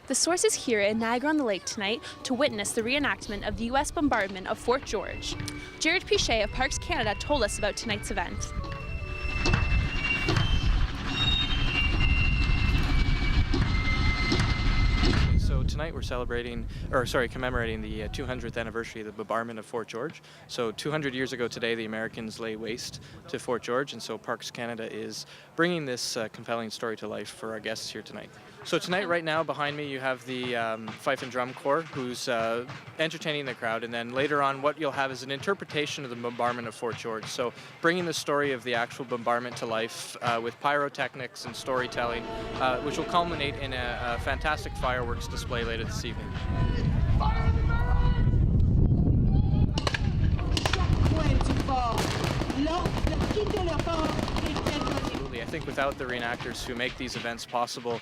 The Source is here in Niagara on the Lake tonight to witness the reenactment of the U.S. bombardment of Fort George. Jared Picher of Parks Canada told us about tonight's event. So tonight we're commemorating the 200th anniversary of the bombardment of Fort George. So 200 years ago today, the Americans lay waste to Fort George, and so Parks Canada is bringing this compelling story to life for our guests here tonight. So tonight, right now, behind me, you have the Fife and Drum Corps, who's entertaining the crowd, and then later on, what you'll have is an interpretation of the bombardment of Fort George. So bringing the story of the actual bombardment to life with pyrotechnics and storytelling, which will culminate in a fantastic fireworks display later this evening. I think without the reenactors who make these events possible,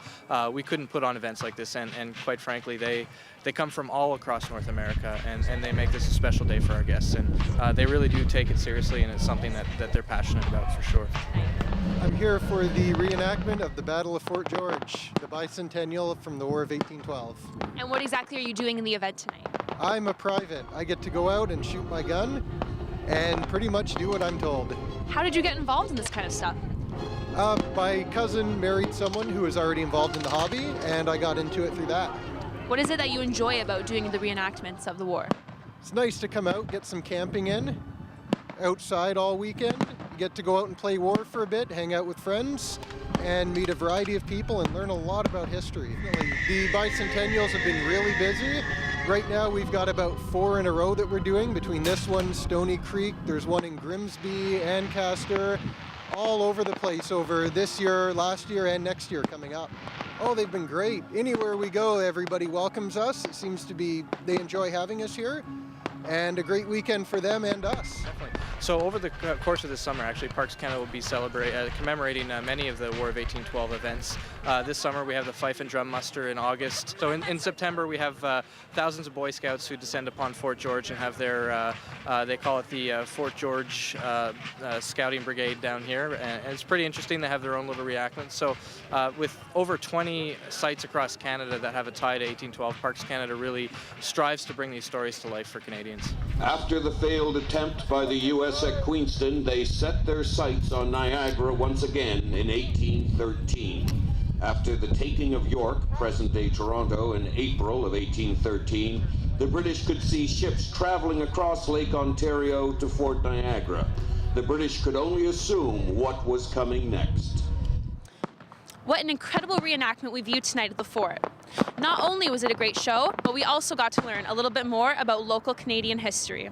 we couldn't put on events like this, and quite frankly, they come from all across North America, and they make this a special day for our guests, and they really do take it seriously, and it's something that they're passionate about for sure. I'm here for the reenactment of the Battle of Fort George, the bicentennial from the War of 1812. And what exactly are you doing in the event tonight? I'm a private. I get to go out and shoot my gun and pretty much do what I'm told. How did you get involved in this kind of stuff? My cousin married someone who was already involved in the hobby, and I got into it through that. What is it that you enjoy about doing the reenactments of the war? It's nice to come out, get some camping in, outside all weekend. You get to go out and play war for a bit, hang out with friends, and meet a variety of people and learn a lot about history. The bicentennials have been really busy. Right now we've got about 4 in a row that we're doing. Between this one, Stony Creek, there's one in Grimsby, Ancaster, all over the place over this year, last year, and next year coming up. Oh, they've been great. Anywhere we go, everybody welcomes us. It seems to be they enjoy having us here, and a great weekend for them and us. Definitely. So over the course of the summer, actually, Parks Canada will be commemorating many of the War of 1812 events. This summer we have the Fife and Drum Muster in August. So in September we have thousands of Boy Scouts who descend upon Fort George and have their, they call it the Fort George Scouting Brigade down here. And it's pretty interesting. They have their own little reenactments. So with over 20 sites across Canada that have a tie to 1812, Parks Canada really strives to bring these stories to life for Canadians. After the failed attempt by the U.S. at Queenston, they set their sights on Niagara once again in 1813. After the taking of York, present-day Toronto, in April of 1813, the British could see ships traveling across Lake Ontario to Fort Niagara. The British could only assume what was coming next. What an incredible reenactment we viewed tonight at the fort. Not only was it a great show, but we also got to learn a little bit more about local Canadian history.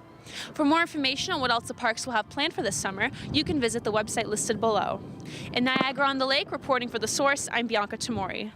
For more information on what else the parks will have planned for this summer, you can visit the website listed below. In Niagara on the Lake, reporting for The Source, I'm Bianca Tomori.